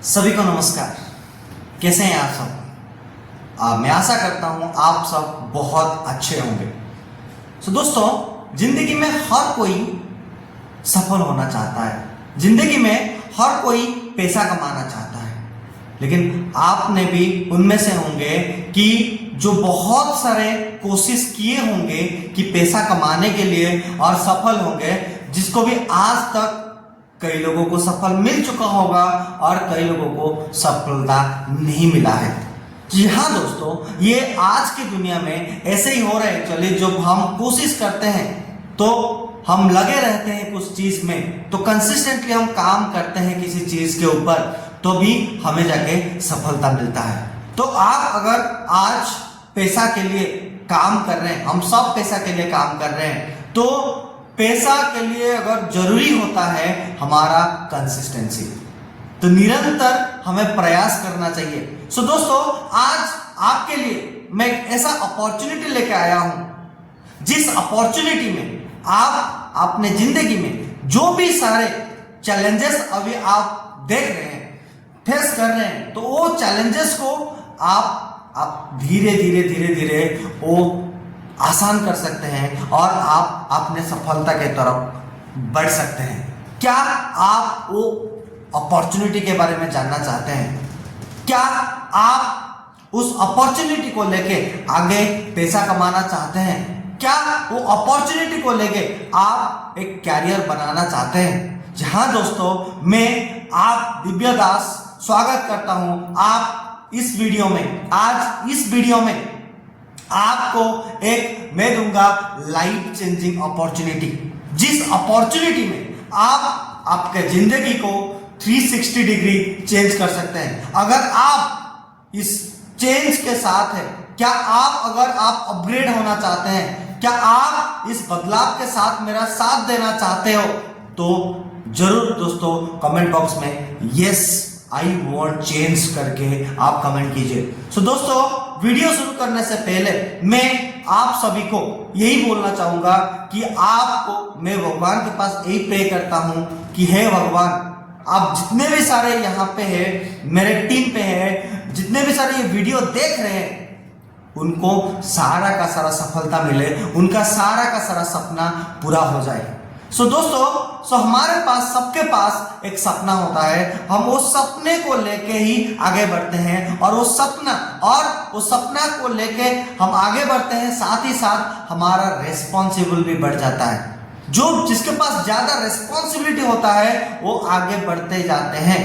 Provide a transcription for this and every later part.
सभी को नमस्कार। कैसे हैं आप सब? मैं आशा करता हूं आप सब बहुत अच्छे होंगे। दोस्तों, जिंदगी में हर कोई सफल होना चाहता है, जिंदगी में हर कोई पैसा कमाना चाहता है, लेकिन आपने भी उनमें से होंगे कि जो बहुत सारे कोशिश किए होंगे कि पैसा कमाने के लिए और सफल होंगे, जिसको भी आज तक कई लोगों को सफल मिल चुका होगा और कई लोगों को सफलता नहीं मिला है। जी हाँ दोस्तों, ये आज की दुनिया में ऐसे ही हो रहा है। एक्चुअली जब हम कोशिश करते हैं तो हम लगे रहते हैं कुछ चीज में, तो कंसिस्टेंटली हम काम करते हैं किसी चीज के ऊपर, तो भी हमें जाके सफलता मिलता है। तो आप अगर आज पैसा के लिए काम कर रहे हैं, हम सब पैसा के लिए काम कर रहे हैं, तो पैसा के लिए अगर जरूरी होता है हमारा कंसिस्टेंसी, तो निरंतर हमें प्रयास करना चाहिए। दोस्तों, आज आपके लिए मैं एक ऐसा अपॉर्चुनिटी लेके आया हूं, जिस अपॉर्चुनिटी में आप अपने जिंदगी में जो भी सारे चैलेंजेस अभी आप देख रहे हैं, फेस कर रहे हैं, तो वो चैलेंजेस को आप धीरे धीरे वो आसान कर सकते हैं और आप अपने सफलता के तरफ बढ़ सकते हैं। क्या आप वो अपॉर्चुनिटी के बारे में जानना चाहते हैं? क्या आप उस अपॉर्चुनिटी को लेके आगे पैसा कमाना चाहते हैं? क्या वो अपॉर्चुनिटी को लेके आप एक कैरियर बनाना चाहते हैं? जहां दोस्तों, मैं आप दिव्य दास स्वागत करता हूं आप इस वीडियो में। आज इस वीडियो में आपको एक मैं दूंगा लाइफ चेंजिंग अपॉर्चुनिटी, जिस अपॉर्चुनिटी में आप आपके जिंदगी को 360 डिग्री चेंज कर सकते हैं। अगर आप इस चेंज के साथ है, क्या अगर आप अपग्रेड होना चाहते हैं, क्या आप इस बदलाव के साथ मेरा साथ देना चाहते हो, तो जरूर दोस्तों कमेंट बॉक्स में यस आई वॉन्ट चेंज करके आप कमेंट कीजिए। दोस्तों, वीडियो शुरू करने से पहले मैं आप सभी को यही बोलना चाहूंगा कि आपको मैं भगवान के पास यही प्रे करता हूं कि हे भगवान, आप जितने भी सारे यहाँ पे हैं, मेरे टीम पे हैं, जितने भी सारे ये वीडियो देख रहे हैं, उनको सारा का सारा सफलता मिले, उनका सारा का सारा सपना पूरा हो जाए। दोस्तों, हमारे पास सबके पास एक सपना होता है, हम उस सपने को लेके ही आगे बढ़ते हैं और उस सपना को लेके हम आगे बढ़ते हैं, साथ ही साथ हमारा रेस्पॉन्सिबल भी बढ़ जाता है। जिसके पास ज्यादा रेस्पॉन्सिबिलिटी होता है वो आगे बढ़ते जाते हैं।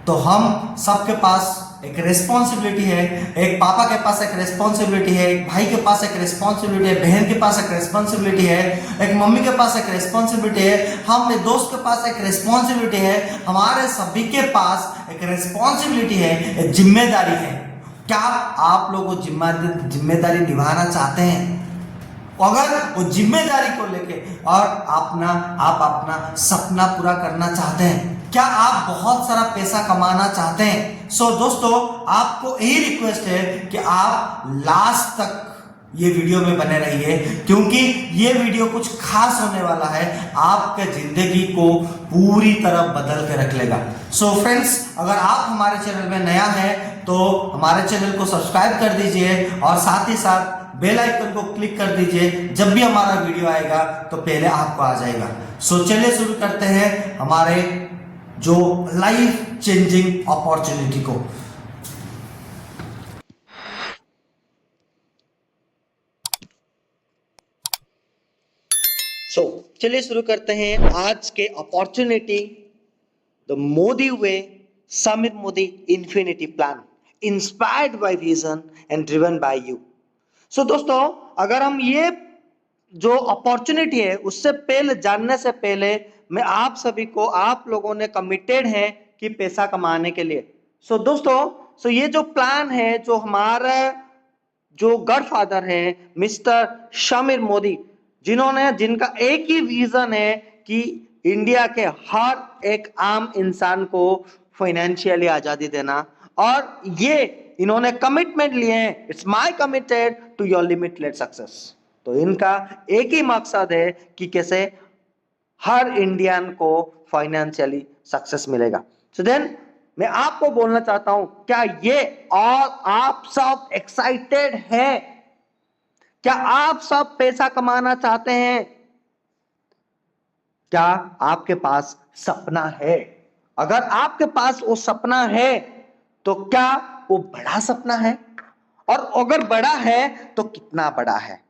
तो हम सबके पास एक रेस्पॉन्सिबिलिटी है, एक पापा के पास एक रेस्पॉन्सिबिलिटी है, एक भाई के पास एक रेस्पॉन्सिबिलिटी है, बहन के पास एक रेस्पॉन्सिबिलिटी है, एक मम्मी के पास एक रेस्पॉन्सिबिलिटी है, हम दोस्त के पास एक रेस्पॉन्सिबिलिटी है, हमारे सभी के पास एक रेस्पॉन्सिबिलिटी है, एक जिम्मेदारी है। क्या आप लोग वो जिम्मेदारी निभाना चाहते हैं? अगर वो जिम्मेदारी को लेके और आप अपना सपना पूरा करना चाहते हैं, क्या आप बहुत सारा पैसा कमाना चाहते हैं, दोस्तों आपको यही रिक्वेस्ट है कि आप लास्ट तक ये वीडियो में बने रहिए, क्योंकि ये वीडियो कुछ खास होने वाला है, आपके जिंदगी को पूरी तरह बदल के रख लेगा। फ्रेंड्स, अगर आप हमारे चैनल में नया है तो हमारे चैनल को सब्सक्राइब कर दीजिए और साथ ही साथ बेल आइकन को क्लिक कर दीजिए। जब भी हमारा वीडियो आएगा तो पहले आपको आ जाएगा। चलिए शुरू करते हैं हमारे जो लाइफ चेंजिंग अपॉर्चुनिटी को। चलिए शुरू करते हैं आज के opportunity, the Modi way, Sameer Modi infinity plan, inspired by vision and driven by you. दोस्तों, अगर हम ये जो अपॉर्चुनिटी है उससे पहले जानने से पहले मैं आप सभी को, आप लोगों ने कमिटेड है कि पैसा कमाने के लिए। दोस्तों, ये जो प्लान है, जो हमारा जो गॉडफादर है मिस्टर समीर मोदी, जिनका एक ही विजन है कि इंडिया के हर एक आम इंसान को फाइनेंशियली आजादी देना, और ये इन्होंने कमिटमेंट लिए हैं, it's my committed to your limitless success. तो इनका एक ही मकसद है कि कैसे हर इंडियन को फाइनेंशियली सक्सेस मिलेगा। देन मैं आपको बोलना चाहता हूं, क्या ये और आप सब एक्साइटेड हैं? क्या आप सब पैसा कमाना चाहते हैं? क्या आपके पास सपना है? अगर आपके पास वो सपना है तो क्या वो बड़ा सपना है? और अगर बड़ा है तो कितना बड़ा है?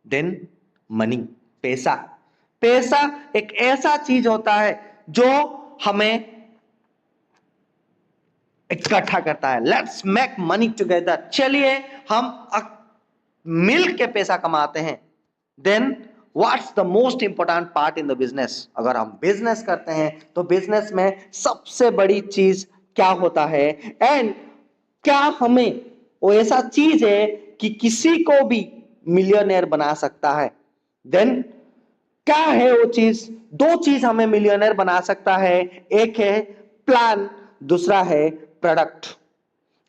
देन मनी, पैसा। पैसा एक ऐसा चीज होता है जो हमें इकट्ठा करता है। लेट्स मेक मनी टुगेदर, चलिए हम मिल के पैसा कमाते हैं। Then what's the most important part in the business? अगर हम बिजनेस करते हैं तो बिजनेस में सबसे बड़ी चीज क्या होता है? एंड क्या हमें वो ऐसा चीज है कि किसी को भी मिलियनेयर बना सकता है? देन क्या है वो चीज? दो चीज हमें मिलियनेयर बना सकता है, एक है प्लान, दूसरा है प्रोडक्ट।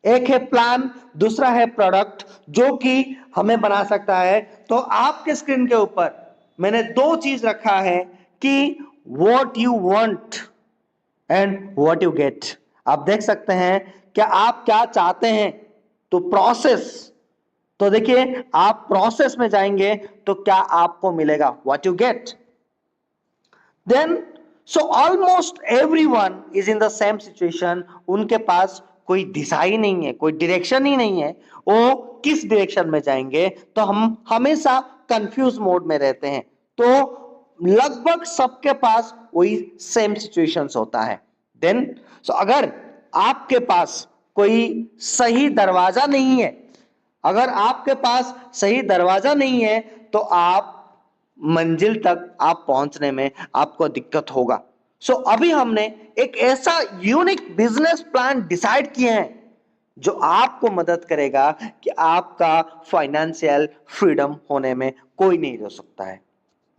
एक है प्लान, दूसरा है प्रोडक्ट, जो कि हमें बना सकता है। तो आपके स्क्रीन के ऊपर मैंने दो चीज रखा है कि what you want and what you gate. आप देख सकते हैं कि आप क्या चाहते हैं। तो प्रोसेस, तो देखिए आप प्रोसेस में जाएंगे तो क्या आपको मिलेगा? What you get. Then so almost everyone is in the same situation. उनके पास कोई दिशा ही नहीं है, कोई डायरेक्शन ही नहीं है, वो किस डायरेक्शन में जाएंगे? तो हम हमेशा कंफ्यूज मोड में रहते हैं। तो लगभग सबके पास वही सेम सिचुएशंस होता है। देन सो अगर आपके पास कोई सही दरवाजा नहीं है, अगर आपके पास सही दरवाजा नहीं है तो आप मंजिल तक आप पहुंचने में आपको दिक्कत होगा। सो अभी हमने एक ऐसा यूनिक बिजनेस प्लान डिसाइड किए हैं जो आपको मदद करेगा कि आपका फाइनेंशियल फ्रीडम होने में कोई नहीं रोक सकता है।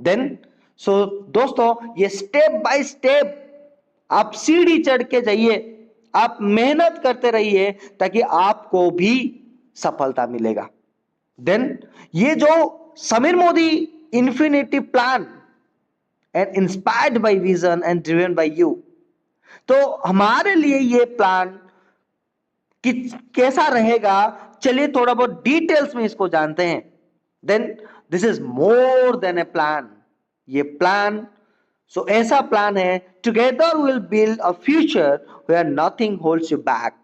देन सो दोस्तों, ये स्टेप बाय स्टेप आप सीढ़ी चढ़ के जाइए, आप मेहनत करते रहिए ताकि आपको भी सफलता मिलेगा। देन ये जो Sameer Modi infinity plan and inspired by vision and driven by you, तो हमारे लिए ये प्लान कि कैसा रहेगा, चलिए थोड़ा बहुत डिटेल्स में इसको जानते हैं। Then this is more than a plan. ये प्लान सो ऐसा प्लान है, together will build a future where nothing holds you back.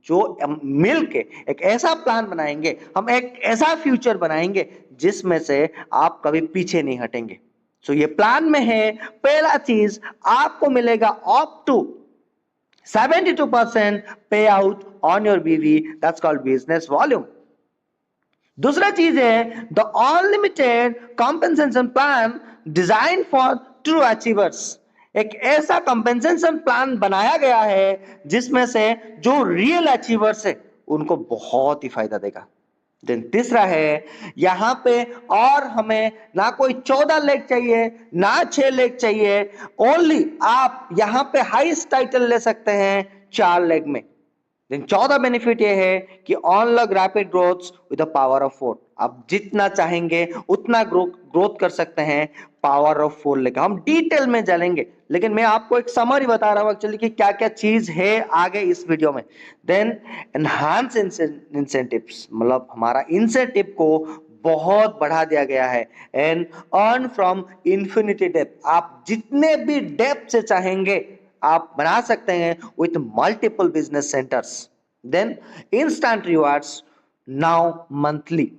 जो हम मिलके एक ऐसा प्लान बनाएंगे, हम एक ऐसा फ्यूचर बनाएंगे जिसमें से आप कभी पीछे नहीं हटेंगे। सो ये प्लान में है, पहला चीज आपको मिलेगा up to 72% payout on your BV, that's called business volume. दूसरा चीज है the unlimited compensation plan design for true achievers. एक ऐसा कॉम्पेंसेशन प्लान बनाया गया है जिसमें से जो रियल अचीवर्स है उनको बहुत ही फायदा देगा। देन तीसरा है, यहां पे और हमें ना कोई 14 लेग चाहिए ना 6 लेग चाहिए, ओनली आप यहां पे हाईएस्ट टाइटल ले सकते हैं 4 लेग में। देन 14 बेनिफिट ये है कि unlock rapid growth with the power of 4। आप जितना चाहेंगे उतना ग्रोथ कर सकते हैं पावर ऑफ 4 लेकर। हम डिटेल में चलेंगे, लेकिन मैं आपको एक समरी बता रहा हूं एक्चुअली कि क्या क्या चीज है आगे इस वीडियो में। देन एनहांस इंसेंटिव्स, मतलब हमारा इंसेंटिव को बहुत बढ़ा दिया गया है। And earn from infinity depth, आप जितने भी डेप्थ से चाहेंगे आप बना सकते हैं with multiple business centres. Then instant rewards now monthly,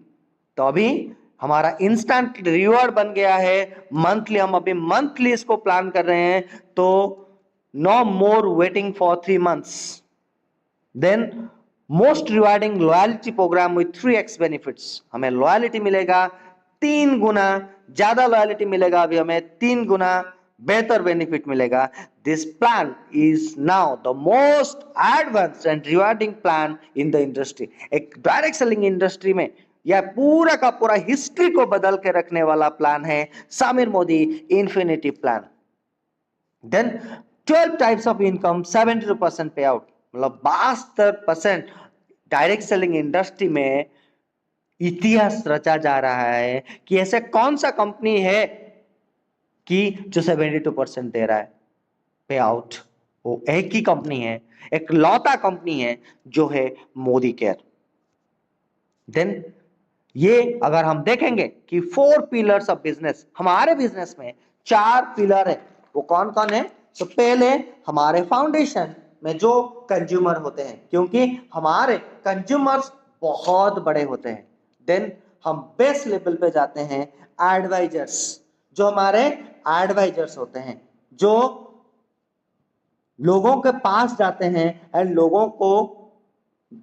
तो अभी हमारा इंस्टेंट रिवॉर्ड बन गया है मंथली। हम अभी मंथली इसको प्लान कर रहे हैं, तो no more waiting for 3 months. Then most rewarding loyalty programme with 3x benefits, हमें लॉयल्टी मिलेगा 3 गुना ज्यादा लॉयल्टी मिलेगा, अभी हमें 3 गुना बेहतर बेनिफिट मिलेगा। This plan is now the most advanced and rewarding plan in the industry. एक डायरेक्ट सेलिंग इंडस्ट्री में यह पूरा का पूरा हिस्ट्री को बदल के रखने वाला प्लान है Sameer Modi infinity plan. Then 12 types of income, 72% pay out, मतलब 72% डायरेक्ट सेलिंग इंडस्ट्री में इतिहास रचा जा रहा है कि ऐसे कौन सा कंपनी है कि जो 72% दे रहा है पे आउट। वो एक ही कंपनी है, एक लौता कंपनी है जो है मोदी केयर। देन ये अगर हम देखेंगे कि 4 पिलर्स ऑफ बिजनेस, हमारे बिजनेस में 4 पिलर है, वो कौन कौन है? तो पहले हमारे फाउंडेशन में जो कंज्यूमर होते हैं, क्योंकि हमारे कंज्यूमर्स बहुत बड़े होते हैं। देन हम बेस लेवल पे जाते हैं, एडवाइजर्स, जो हमारे एडवाइजर्स होते हैं, जो लोगों के पास जाते हैं एंड लोगों को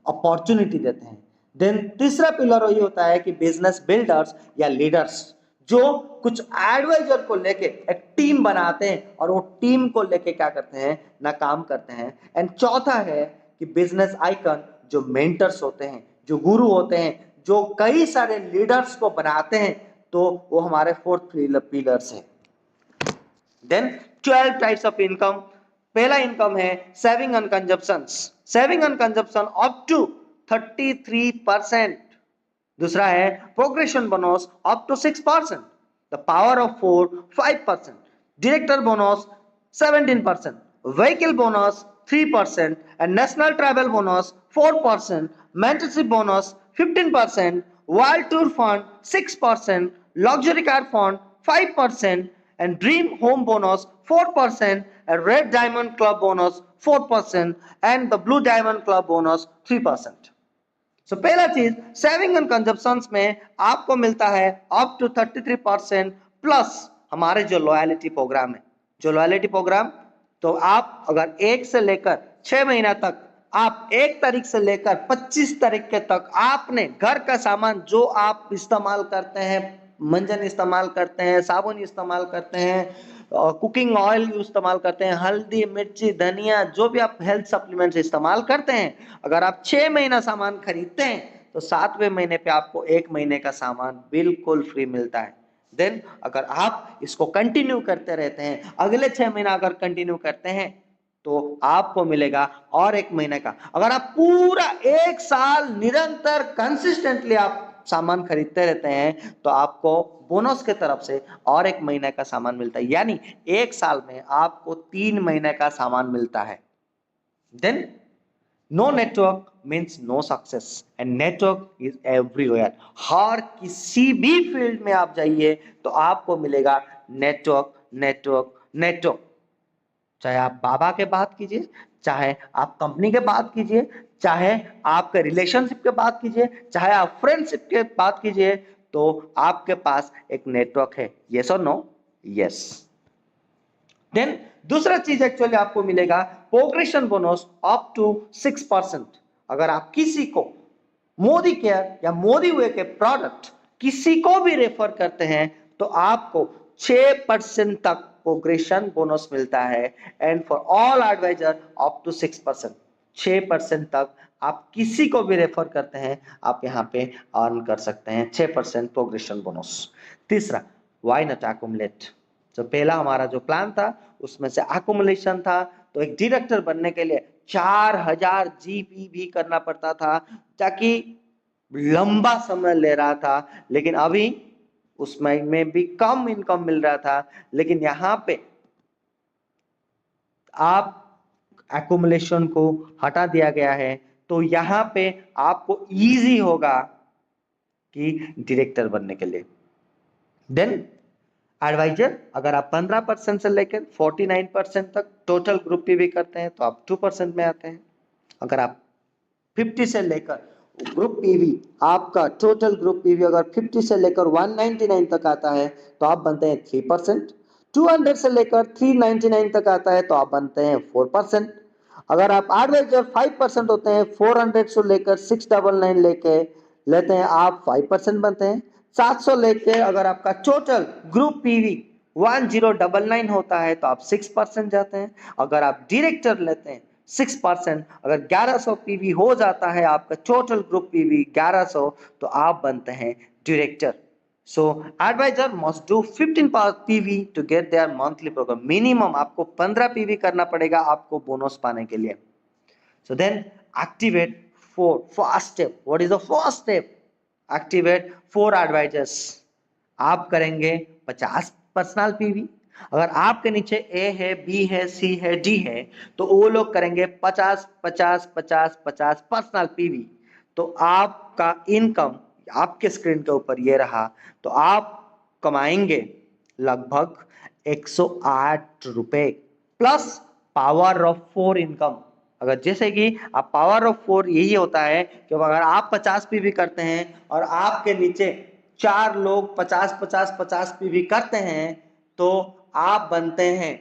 अपॉर्चुनिटी देते हैं। देन तीसरा पिलर ये होता है कि बिजनेस बिल्डर्स या लीडर्स, जो कुछ एडवाइजर को लेके एक टीम बनाते हैं और वो टीम को लेके क्या करते हैं ना, काम करते हैं। एंड चौथा है कि बिजनेस आइकन, जो मेंटर्स होते हैं, जो गुरु होते हैं, जो कई सारे लीडर्स को बनाते हैं, तो वो हमारे 4th पिलर्स है। Then 12 types of income. पहला इनकम है saving and consumption, saving and consumption up to 33%। दूसरा है progression bonus up to 6%, the power of 4 5%, director bonus 17%, vehicle bonus 3%, and national travel bonus 4%, mentorship bonus 15%, world tour fund 6%, luxury car fund 5%, and dream home bonus 4%, and red diamond club bonus 4%, and the blue diamond club bonus 3%. So पहला चीज saving and consumption में आपको मिलता है up to 33% plus हमारे जो loyalty programme है, जो लॉयल्टी प्रोग्राम, तो आप अगर 1 से लेकर 6 महीना तक, आप 1 तारीख से लेकर 25 तारीख के तक आपने घर का सामान जो आप इस्तेमाल करते हैं, मंजन इस्तेमाल करते हैं, साबुन इस्तेमाल करते हैं, कुकिंग ऑयल इस्तेमाल करते हैं, हल्दी, मिर्ची, धनिया, जो भी आप हेल्थ सप्लीमेंट्स इस्तेमाल करते हैं, अगर आप 6 महीना सामान खरीदते हैं तो 7वें महीने पे आपको 1 महीने का सामान बिल्कुल फ्री मिलता है। देन अगर आप इसको कंटिन्यू करते रहते हैं, अगले 6 महीना अगर कंटिन्यू करते हैं, तो आपको मिलेगा और 1 महीने का। अगर आप पूरा 1 साल निरंतर कंसिस्टेंटली आप सामान खरीदते रहते हैं, तो आपको बोनस के तरफ से और 1 महीने का सामान मिलता है, यानी 1 साल में आपको 3 महीने का सामान मिलता है। Then no network means no success, and network is everywhere. हर किसी भी फील्ड में आप जाइए तो आपको मिलेगा नेटवर्क, नेटवर्क, नेटवर्क। चाहे आप बाबा के बात कीजिए, चाहे आप कंपनी के बात कीजिए, चाहे आपके रिलेशनशिप के बात कीजिए, चाहे आप फ्रेंडशिप के बात कीजिए, तो आपके पास एक नेटवर्क है। यस और नो? यस। देन दूसरा चीज एक्चुअली आपको मिलेगा प्रोग्रेशन बोनस अप टू 6%। अगर आप किसी को मोदी केयर या मोदी वे के प्रोडक्ट किसी को भी रेफर करते हैं, तो आपको 6% तक प्रोग्रेशन बोनस मिलता है। And for all advisor up to 6%, 6% तक आप किसी को भी रेफर करते हैं, आप यहाँ पे अर्न कर सकते हैं 6% प्रोग्रेशन बोनस। तीसरा, व्हाई नॉट एक्युमुलेट। जो पहला हमारा जो प्लान था उसमें से एक्युमुलेशन था, तो एक डायरेक्टर बनने के लिए 4000 जीपी भी करना पड़ता था, ताकि लंबा समय ले रहा था, लेकिन अभी उसमें में भी कम इनकम मिल रहा था। लेकिन यहां पे आप एक्युमुलेशन को हटा दिया गया है, तो यहां पे आपको इजी होगा कि डायरेक्टर बनने के लिए। देन एडवाइजर, अगर आप 15% से लेकर 49% तक टोटल ग्रुप पीवी करते हैं तो आप 2% में आते हैं। अगर आप 50 से लेकर ग्रुप पीवी, आपका टोटल ग्रुप पीवी अगर 50 से लेकर 199 तक आता है तो आप बनते हैं 3%। 200 से लेकर 399 तक आता है तो आप बनते हैं 4%। अगर आप एडवाइजर 5% होते हैं, 400 से लेकर 699 लेके लेते हैं, आप 5% बनते हैं। 700 लेके अगर आपका टोटल ग्रुप पीवी 1099 होता है तो आप 6% जाते हैं। अगर आप डायरेक्टर लेते हैं 6%, अगर 1100 पीवी हो जाता है आपका टोटल ग्रुप पीवी 1100, तो आप बनते हैं director. So advisor must do 15 PV to get their monthly programme. Minimum आपको 15 पीवी करना पड़ेगा आपको बोनस पाने के लिए। So then activate 4 first step. What is the first step? Activate 4 advisors. आप करेंगे 50 पर्सनल पीवी, अगर आपके नीचे ए है, बी है, सी है, डी है, तो वो लोग करेंगे 50 50 50 50 पर्सनल पीवी। तो आपका इनकम आपके स्क्रीन के ऊपर ये रहा, तो आप कमाएंगे लगभग 108 रुपए प्लस पावर ऑफ 4 इनकम। अगर जैसे कि आप पावर ऑफ 4 यही होता है कि अगर आप 50 पीवी करते हैं और आपके नीचे 4 लोग 50 50 50 पीवी करते हैं, तो आप बनते हैं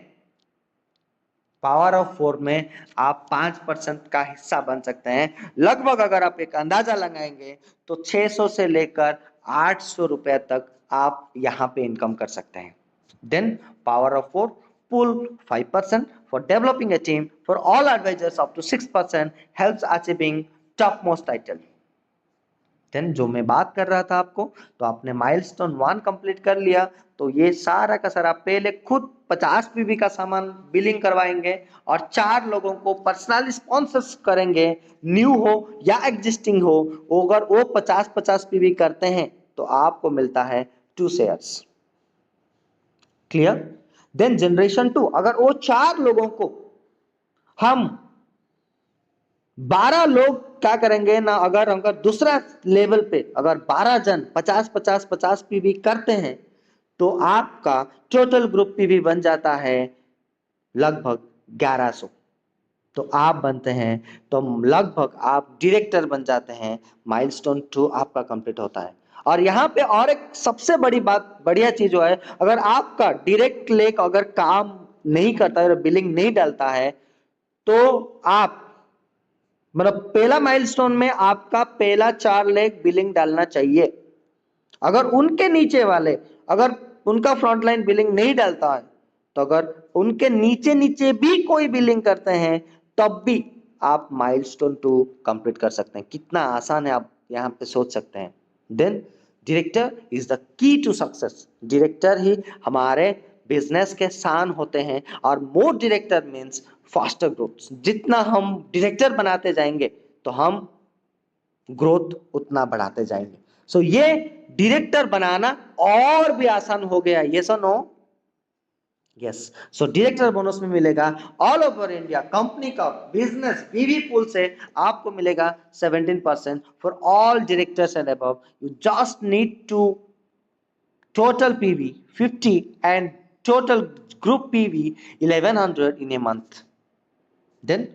पावर ऑफ 4 में आप 5% का हिस्सा बन सकते हैं। लगभग अगर आप एक अंदाजा लगाएंगे तो 600 से लेकर 800 रुपए तक आप यहां पे इनकम कर सकते हैं। Then power of 4 pull 5% for developing a team for all advisors up to 6% helps achieving topmost title। Then जो मैं बात कर रहा था आपको, तो आपने माइलस्टोन 1 कंप्लीट कर लिया, तो ये सारा का सारा पहले खुद 50 पीवी का सामान बिलिंग करवाएंगे और 4 लोगों को पर्सनली स्पॉन्सर्स करेंगे, न्यू हो या एग्जिस्टिंग हो। अगर वो 50 50 पीवी करते हैं तो आपको मिलता है 2 शेयर्स। क्लियर? देन जनरेशन 2, अगर वो 4 लोगों को हम 12 लोग क्या करेंगे ना, अगर दूसरा लेवल पे अगर 12 जन 50 50 50 पीवी करते हैं, तो आपका टोटल ग्रुप पीवी बन जाता है लगभग 1100। तो आप बनते हैं, तो लगभग आप डायरेक्टर बन जाते हैं। माइलस्टोन 2 आपका कंप्लीट होता है। और यहां पे और एक सबसे बड़ी बात, बढ़िया चीज जो है, अगर आपका डायरेक्ट लेग अगर काम नहीं करता है, बिलिंग नहीं डालता है, तो आप मतलब पहला माइलस्टोन में आपका पहला 4 लेग बिलिंग डालना चाहिए। अगर उनके नीचे वाले, अगर उनका फ्रंट लाइन बिलिंग नहीं डालता है, तो अगर उनके नीचे नीचे भी कोई बिलिंग करते हैं, तब भी आप माइलस्टोन 2 कंप्लीट कर सकते हैं। कितना आसान है, आप यहां पे सोच सकते हैं। Then director is the key to success. Director ही हमारे बिजनेस के शान होते हैं, और more director means faster growth. जितना हम डायरेक्टर बनाते जाएंगे, तो हम ग्रोथ उतना बढ़ाते जाएंगे। सो ये डायरेक्टर बनाना और भी आसान हो गया। यस और no? Yes. So director bonus में मिलेगा ऑल ओवर इंडिया कंपनी का बिजनेस बीवी पूल से आपको मिलेगा 17% for all directors and above. You just need to total PV 50 and total group PV 1100 in a month। Then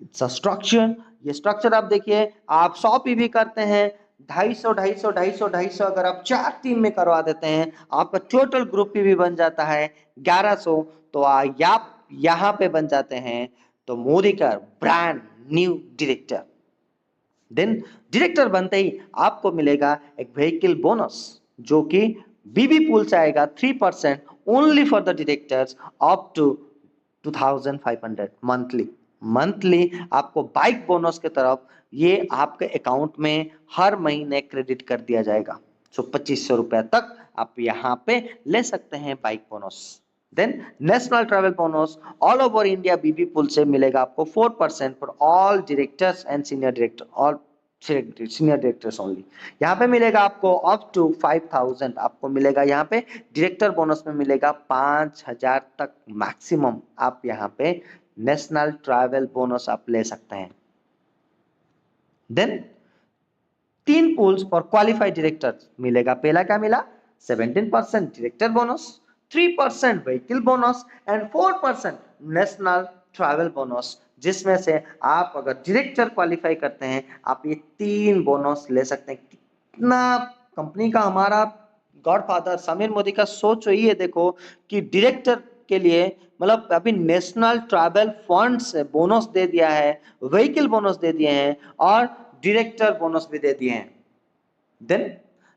it's a structure. ये structure आप देखिए, आप 100 पीवी करते हैं, 250 250 250 250 अगर आप 4 टीम में करवा देते हैं, आपका टोटल ग्रुप पीवी बन जाता है 1100। तो आप यहां पे बन जाते हैं तो मोदी का brand new director. Then director बनते ही आपको मिलेगा एक व्हीकल बोनस, जो कि बीबी पूल से आएगा 3% only for the directors up to 2500 monthly आपको बाइक बोनस की तरफ ये आपके अकाउंट में हर महीने क्रेडिट कर दिया जाएगा। सो 2500 रुपए तक आप यहाँ पे ले सकते हैं bike bonus. Then national travel bonus all over India B B से मिलेगा आपको 4% for all directors and senior director, all senior directors only. यहाँ पे मिलेगा आपको अप टू 5000 आपको मिलेगा। यहाँ पे डायरेक्टर बोनस में मिलेगा 5000 तक मैक्सिमम आप यहाँ पे नेशनल ट्रैवल बोनस आप ले सकते हैं। Then 3 pools for qualified directors मिलेगा। पहला क्या मिला? 17% director bonus, 3% vehicle bonus and 4% national travel bonus, जिसमें से आप अगर डायरेक्टर क्वालिफाई करते हैं, आप ये 3 बोनस ले सकते हैं। कितना कंपनी का हमारा गॉडफादर समीर मोदी का सोच रही है, देखो कि डायरेक्टर के लिए मतलब अभी नेशनल ट्रैवल फंड से बोनस दे दिया है, व्हीकल बोनस दे दिए हैं और डायरेक्टर बोनस भी दे दिए हैं। Then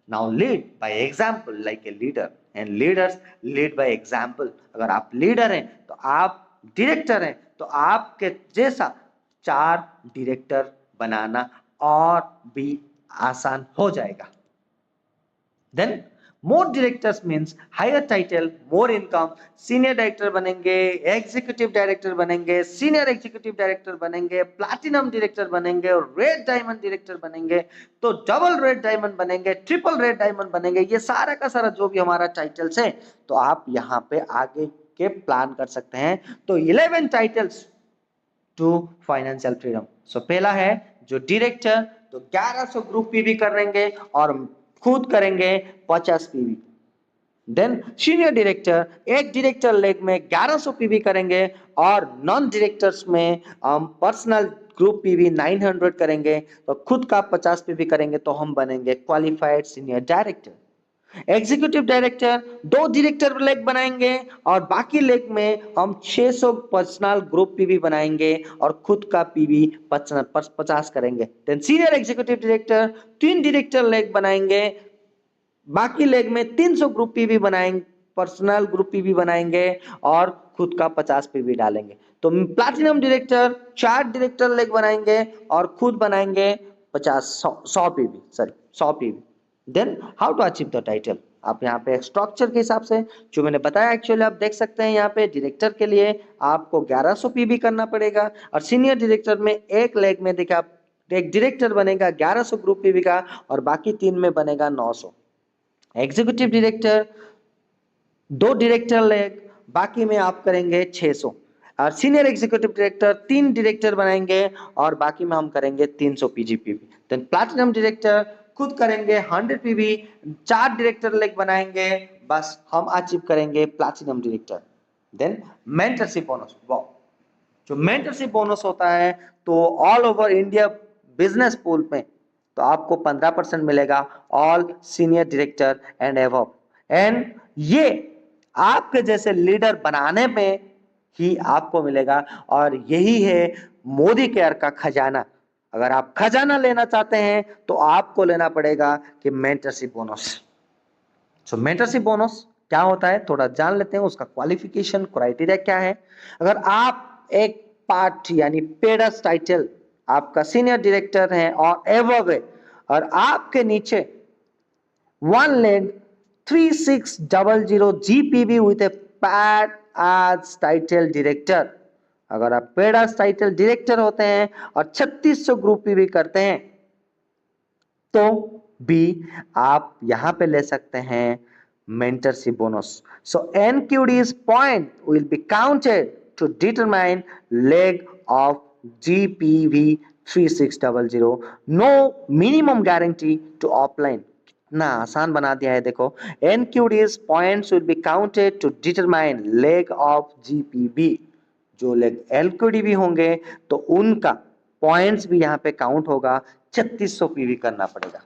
now lead by example like a leader, and leaders lead by example. अगर आप लीडर हैं तो आप डायरेक्टर हैं, तो आपके जैसा 4 डायरेक्टर बनाना और भी आसान हो जाएगा। Then more directors means higher title, more income. Senior director बनेंगे, एग्जीक्यूटिव डायरेक्टर बनेंगे, सीनियर एग्जीक्यूटिव डायरेक्टर बनेंगे, प्लैटिनम डायरेक्टर बनेंगे और रेड डायमंड डायरेक्टर बनेंगे। तो डबल रेड डायमंड बनेंगे, ट्रिपल रेड डायमंड बनेंगे। ये सारा का सारा जो भी हमारा टाइटल्स है, तो आप यहाँ पे आगे के प्लान कर सकते हैं। तो 11 टाइटल्स टू फाइनेंशियल फ्रीडम। सो पहला है जो डायरेक्टर, तो 1100 ग्रुप पीवी करेंगे और खुद करेंगे 50 पीवी। देन सीनियर डायरेक्टर, एक डायरेक्टर लेग में 1100 पीवी करेंगे और नॉन डायरेक्टर्स में हम पर्सनल ग्रुप पीवी 900 करेंगे, तो खुद का 50 पीवी करेंगे, तो हम बनेंगे qualified senior director. Executive director, दो डायरेक्टर लेग बनाएंगे और बाकी लेग में हम 600 पर्सनल ग्रुप पीवी बनाएंगे और खुद का पीवी 50 करेंगे। Then senior executive director, 3 director leg बनाएंगे, बाकी लेग में 300 ग्रुप पीवी बनाएंगे, पर्सनल ग्रुप पीवी बनाएंगे और खुद का 50 पीवी डालेंगे। तो प्लैटिनम डायरेक्टर 4 डायरेक्टर लेग बनाएंगे और खुद बनाएंगे 100 PV, sorry 100 PV. Then how to achieve the title, आप यहाँ पे स्ट्रक्चर के हिसाब से जो मैंने बताया, एक्चुअली आप देख सकते हैं यहाँ पे डायरेक्टर के लिए आपको 1100 पीवी करना पड़ेगा और सीनियर डायरेक्टर में एक लेग में देखा एक डायरेक्टर बनेगा 1100 ग्रुप पीवी का और बाकी 3 में बनेगा 900। एग्जीक्यूटिव डायरेक्टर 2 डायरेक्टर लेग, बाकी में आप करेंगे 600 और सीनियर एग्जीक्यूटिव डायरेक्टर 3 डायरेक्टर बनाएंगे और बाकी में हम करेंगे 300 पीजीपीवी। देन प्लैटिनम डायरेक्टर खुद करेंगे 100 पीवी, 4 डायरेक्टर लेग बनाएंगे, बस हम अचीव करेंगे platinum director. Then mentorship bonus, वाह, जो मेंटरशिप बोनस होता है तो all over India business pool में तो आपको 15% मिलेगा, all senior director and above, and ये आपके जैसे लीडर बनाने में ही आपको मिलेगा। और यही है मोदी केयर का खजाना। अगर आप खजाना लेना चाहते हैं तो आपको लेना पड़ेगा कि मेंटरशिप बोनस। सो मेंटरशिप बोनस क्या होता है थोड़ा जान लेते हैं, उसका क्वालिफिकेशन क्राइटेरिया क्या है। अगर आप एक पार्ट यानी पेडस टाइटल आपका सीनियर डायरेक्टर है और एबव है और आपके नीचे 1 lakh 3600 GPV with a paid as title director, अगर आप पेड एज टाइटल डायरेक्टर होते हैं और 3600 ग्रुप पीवी करते हैं तो भी आप यहां पे ले सकते हैं mentorship bonus. So NQD's point will be counted to determine leg of GPV 3600. No minimum guarantee to offline. कितना आसान बना दिया है देखो। NQD's points will be counted to determine leg of GPV. जो लेग LQD भी होंगे तो उनका पॉइंट्स भी यहाँ पे काउंट होगा, 3600 पीवी करना पड़ेगा।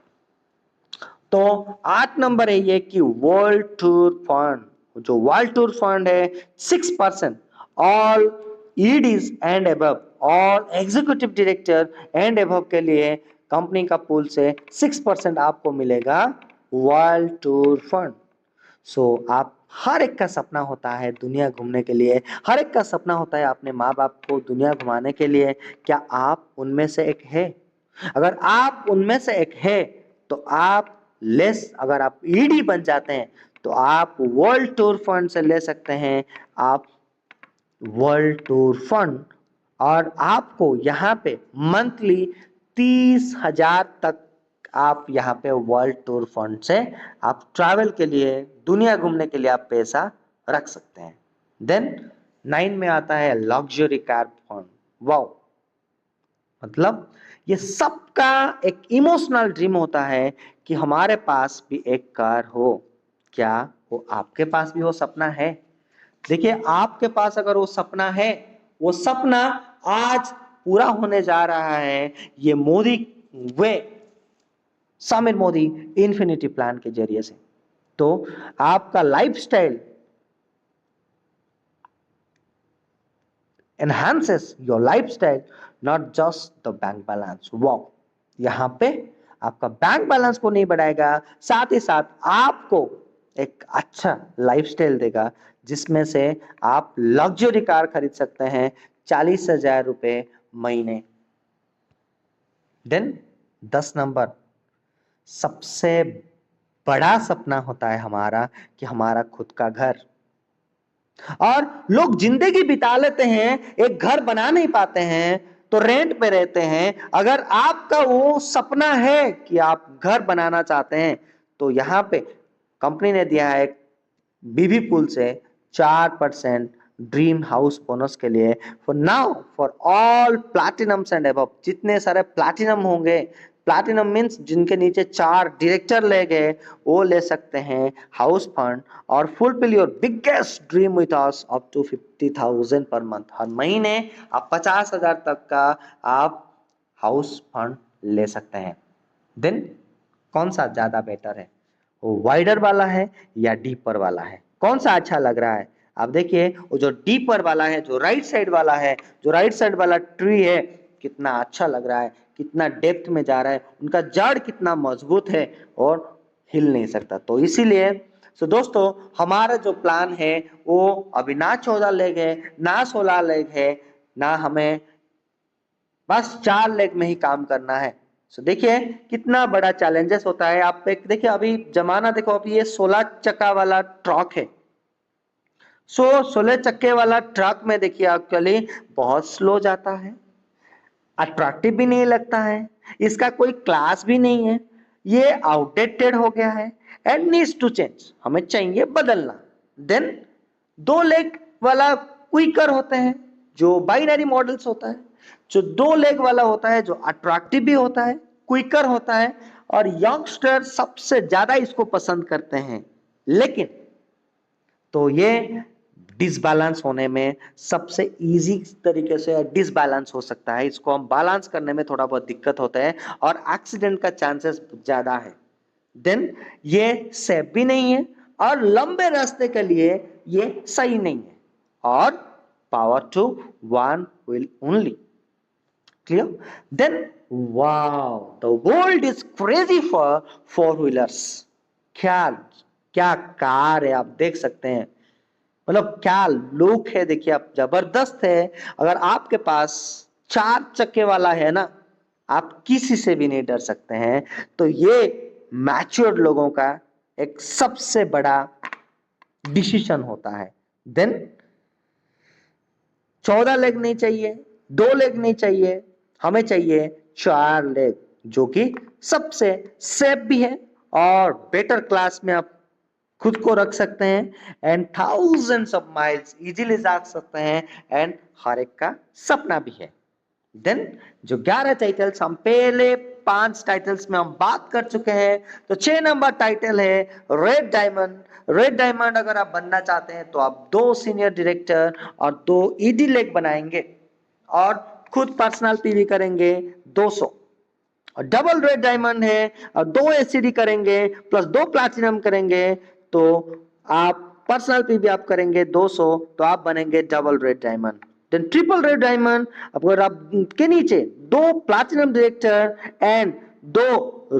तो 8 नंबर है ये कि वर्ल्ड टूर फंड, जो वर्ल्ड टूर फंड है 6% all EDs and above, all executive director and above के लिए कंपनी का पूल से 6% आपको मिलेगा वर्ल्ड टूर फंड। सो आप हर एक का सपना होता है दुनिया घूमने के लिए, हर एक का सपना होता है अपने माँ बाप को दुनिया घुमाने के लिए। क्या आप उनमें से एक है? अगर आप उनमें से एक है तो आप अगर आप ईडी बन जाते हैं तो आप वर्ल्ड टूर फंड से ले सकते हैं आप वर्ल्ड टूर फंड, और आपको यहाँ पे मंथली 30,000 तक आप यहाँ पे वर्ल्ड टूर फंड से आप ट्रैवल के लिए दुनिया घूमने के लिए आप पैसा रख सकते हैं। देन 9 में आता है लग्जरी कार फंड। वाओ, मतलब ये सबका एक इमोशनल ड्रीम होता है कि हमारे पास भी एक कार हो। क्या वो आपके पास भी वो सपना है? देखिए, आपके पास अगर वो सपना है, वो सपना आज पूरा होने जा रहा है ये मोदी वे समीर मोदी इन्फिनिटी प्लान के जरिए से। तो आपका lifestyle enhances your lifestyle, not just the bank balance. Wow, यहाँ पे आपका बैंक बैलेंस को नहीं बढ़ाएगा, साथ ही साथ आपको एक अच्छा लाइफस्टाइल देगा जिसमें से आप लग्जरी कार खरीद सकते हैं 40,000 रुपए महीने। देन 10 नंबर, सबसे बड़ा सपना होता है हमारा कि हमारा खुद का घर। और लोग जिंदगी बिता लेते हैं, एक घर बना नहीं पाते हैं तो रेंट पे रहते हैं। अगर आपका वो सपना है कि आप घर बनाना चाहते हैं तो यहाँ पे कंपनी ने दिया है बीबी पुल से 4% ड्रीम हाउस बोनस के लिए for now for all platinums and above, जितने सारे प्लैटिनम होंगे, प्लैटिनम मींस जिनके नीचे 4 डायरेक्टर ले गए, वो ले सकते हैं हाउस फंड और fulfil your biggest dream with us up to 50,000 per month. हर महीने आप 50,000 तक का आप हाउस फंड ले सकते हैं। देन कौन सा ज्यादा बेटर है, वो वाइडर वाला है या डीपर वाला है, कौन सा अच्छा लग रहा है? आप देखिए वो जो डीपर वाला है, जो राइट साइड वाला है, जो राइट साइड वाला ट्री है, कितना अच्छा लग रहा है, कितना डेप्थ में जा रहा है, उनका जड़ कितना मजबूत है और हिल नहीं सकता। तो इसीलिए दोस्तों हमारा जो प्लान है वो अभी ना 14 लेग है ना 16 लेग है, ना हमें बस 4 लेग में ही काम करना है। देखिए कितना बड़ा चैलेंजेस होता है। आप देखिए अभी जमाना देखो, अभी ये 16 चक्का वाला ट्रक है। 16 चक्के वाला ट्रक में देखिए एक्चुअली बहुत स्लो जाता है, अट्रैक्टिव भी नहीं लगता है, इसका कोई क्लास भी नहीं है, ये आउटडेटेड हो गया है एंड नीड्स टू चेंज, हमें चाहिए बदलना। देन 2 लेग वाला क्विकर होते हैं, जो बाइनरी मॉडल्स होता है, जो 2 लेग वाला होता है, जो अट्रैक्टिव भी होता है, क्विकर होता है और यंगस्टर सबसे ज्यादा इसको पसंद करते हैं। लेकिन तो ये डिसबैलेंस होने में सबसे इजी तरीके से डिसबैलेंस हो सकता है, इसको हम बैलेंस करने में थोड़ा बहुत दिक्कत होता है और एक्सीडेंट का चांसेस ज्यादा है। देन ये सेफ भी नहीं है और लंबे रास्ते के लिए ये सही नहीं है, और power to 1 wheel only. Clear? Then wow, the world is crazy for 4 wheelers. क्या क्या कार है, आप देख सकते हैं, मतलब क्या लुक है, देखिए आप, जबरदस्त है। अगर आपके पास 4 चक्के वाला है ना, आप किसी से भी नहीं डर सकते हैं। तो ये मैच्योर्ड लोगों का एक सबसे बड़ा डिसीजन होता है। देन 14 लेग नहीं चाहिए, 2 लेग नहीं चाहिए, हमें चाहिए 4 लेग, जो कि सबसे सेफ भी है और बेटर क्लास में आप खुद को रख सकते हैं and thousands of miles easily जा सकते हैं एंड हर एक का सपना भी है। देन जो 11 टाइटल्स, हम पहले 5 टाइटल्स में हम बात कर चुके हैं, तो 6 नंबर टाइटल है रेड डायमंड। रेड डायमंड अगर आप बनना चाहते हैं तो आप 2 सीनियर डायरेक्टर और 2 ईडी लेग बनाएंगे और खुद पर्सनल पीवी करेंगे 200, और डबल रेड डायमंड है और 2 एससीडी करेंगे प्लस 2 प्लैटिनम करेंगे, तो आप पर्सनल पीवी आप करेंगे 200, तो आप बनेंगे double red diamond. Then triple red diamond, अगर आप के नीचे 2 platinum director and 2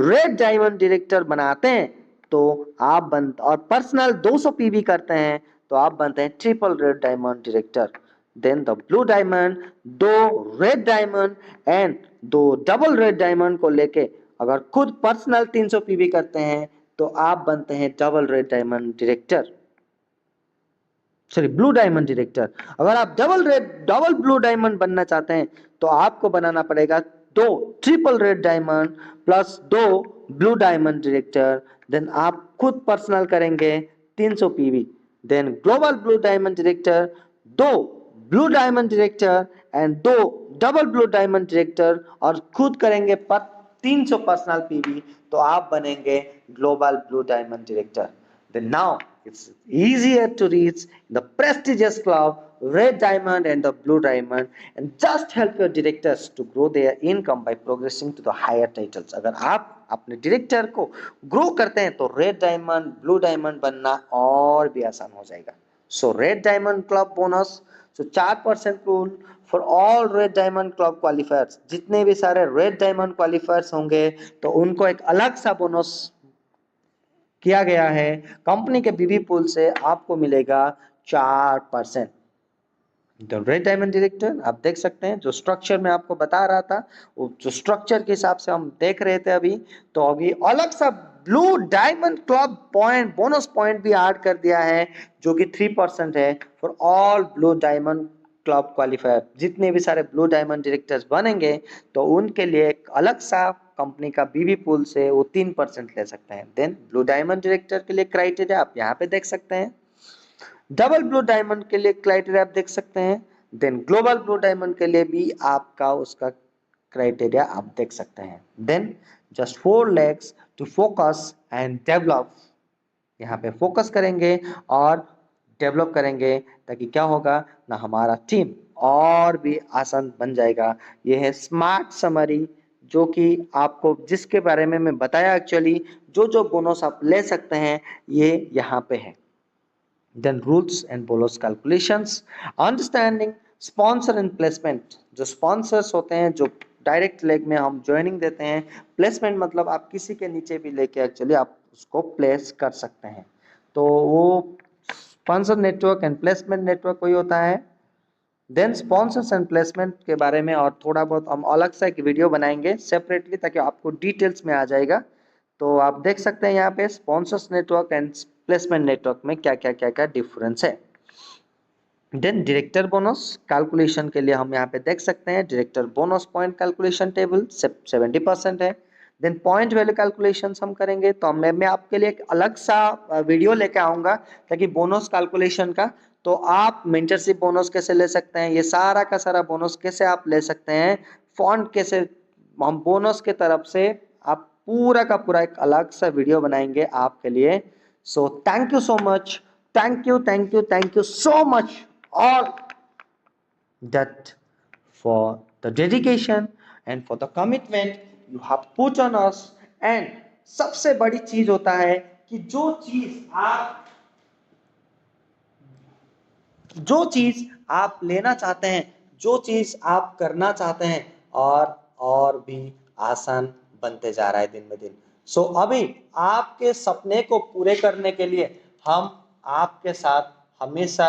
red diamond director बनाते हैं तो आप बन, और पर्सनल 200 पीवी करते हैं तो आप बनते हैं triple red diamond director. Then the blue diamond, 2 red diamond and 2 double red diamond को लेके अगर खुद पर्सनल 300 पीवी करते हैं तो आप बनते हैं double red diamond director, sorry blue diamond director. अगर आप डबल ब्लू डायमंड बनना चाहते हैं तो आपको बनाना पड़ेगा 2 triple red diamond plus 2 blue diamond director. Then आप खुद पर्सनल करेंगे 300 PV. Then global blue diamond director, 2 blue diamond director and 2 double blue diamond director और खुद करेंगे 300 पर्सनल पीवी, तो आप बनेंगे global blue diamond director. Then now it's easier to reach the prestigious club red diamond and the blue diamond and just help your directors to grow their income by progressing to the higher titles। अगर आप अपने director को grow करते हैं तो red diamond blue diamond बनना और भी आसान हो जाएगा। So red diamond club bonus, so 4% rule for all red diamond club qualifiers. जितने भी सारे रेड डायमंड क्वालिफायर्स होंगे तो उनको एक अलग सा बोनस किया गया है। कंपनी के बीबी पूल से आपको मिलेगा 4%। द रेड डायमंड डायरेक्टर आप देख सकते हैं, जो स्ट्रक्चर में आपको बता रहा था, वो जो स्ट्रक्चर के हिसाब से हम देख रहे थे अभी, तो अभी अलग सा blue diamond club point bonus point भी ऐड कर दिया है, जो कि 3% है for all blue diamond club qualifier. जितने भी सारे ब्लू डायमंड डायरेक्टर्स बनेंगे तो उनके लिए एक अलग सा कंपनी का बीबी पूल से वो 3% ले सकते हैं। देन ब्लू डायमंड डायरेक्टर के लिए क्राइटेरिया आप यहाँ पे देख सकते हैं। डबल ब्लू डायमंड के लिए क्राइटेरिया आप देख सकते हैं, देन ग्लोबल ब्लू डायमंड के लिए भी आपका उसका क्राइटेरिया आप देख सकते हैं। Then just 4 legs to focus and develop, यहाँ पे फोकस करेंगे और डेवलप करेंगे, ताकि क्या होगा ना, हमारा टीम और भी आसान बन जाएगा। ये है स्मार्ट समरी, जो कि आपको जिसके बारे में मैं बताया, एक्चुअली जो जो बोनस आप ले सकते हैं ये यहाँ पे है। Then rules and bonus calculations, understanding sponsor and placement, जो sponsors होते हैं, जो डायरेक्ट लेग में हम ज्वाइनिंग देते हैं, प्लेसमेंट मतलब आप किसी के नीचे भी लेके एक्चुअली आप उसको प्लेस कर सकते हैं। तो वो sponsor network and placement network वही होता है। देन स्पॉन्सर्स एंड प्लेसमेंट के बारे में और थोड़ा बहुत हम अलग से एक वीडियो बनाएंगे सेपरेटली, ताकि आपको डिटेल्स में आ जाएगा। तो आप देख सकते हैं यहाँ पे sponsors network and placement network में क्या क्या क्या क्या डिफरेंस है। देन डायरेक्टर बोनस कैलकुलेशन के लिए हम यहाँ पे देख सकते हैं director bonus point calculation table 70% है। देन पॉइंट वैल्यू कैलकुलेशन हम करेंगे, तो मैं आपके लिए एक अलग सा वीडियो लेके आऊंगा, ताकि बोनस कैलकुलेशन का, तो आप मेंटरशिप बोनस कैसे ले सकते हैं, ये सारा का सारा बोनस कैसे आप ले सकते हैं, फॉन्ट कैसे हम बोनस के तरफ से, आप पूरा का पूरा एक अलग सा वीडियो बनाएंगे आपके लिए। So thank you so much, thank you so much all that for the dedication and for the commitment you have put on us। and सबसे बड़ी चीज होता है कि जो चीज आप लेना चाहते हैं, जो चीज आप करना चाहते हैं, और भी आसान बनते जा रहा है दिन ब दिन। सो अभी आपके सपने को पूरे करने के लिए हम आपके साथ हमेशा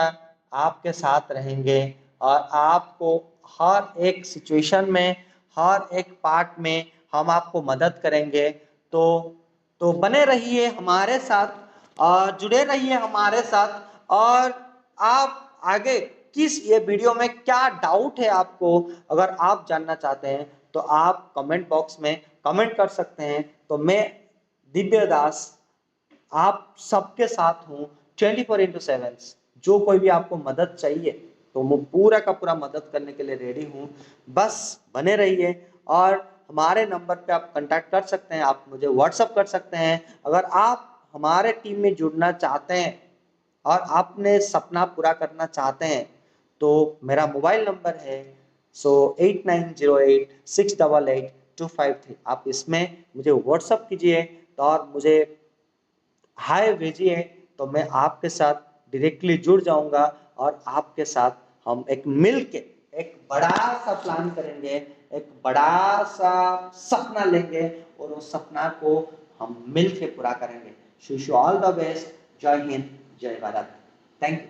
आपके साथ रहेंगे, और आपको हर एक सिचुएशन में, हर एक पार्ट में हम आपको मदद करेंगे। तो बने रहिए हमारे साथ और जुड़े रहिए हमारे साथ। और आप आगे किस ये वीडियो में क्या डाउट है आपको, अगर आप जानना चाहते हैं तो आप कमेंट बॉक्स में कमेंट कर सकते हैं। तो मैं दिव्य दास आप सबके साथ हूँ 24/7। जो कोई भी आपको मदद चाहिए तो मैं पूरा का पूरा मदद करने के लिए रेडी हूँ। बस बने रहिए, और हमारे नंबर पे आप कांटेक्ट कर सकते हैं, आप मुझे व्हाट्सअप कर सकते हैं। अगर आप हमारे टीम में जुड़ना चाहते हैं और अपने सपना पूरा करना चाहते हैं, तो मेरा मोबाइल नंबर है 8908688253। आप इसमें मुझे व्हाट्सअप कीजिए और मुझे हाय भेजिए, तो मैं आपके साथ डायरेक्टली जुड़ जाऊंगा, और आपके साथ हम एक मिल के एक बड़ा सा प्लान करेंगे, एक बड़ा सा सपना लेंगे, और उस सपना को हम मिल के पूरा करेंगे। Wish you all the best. जय हिंद, जय भारत। Thank you.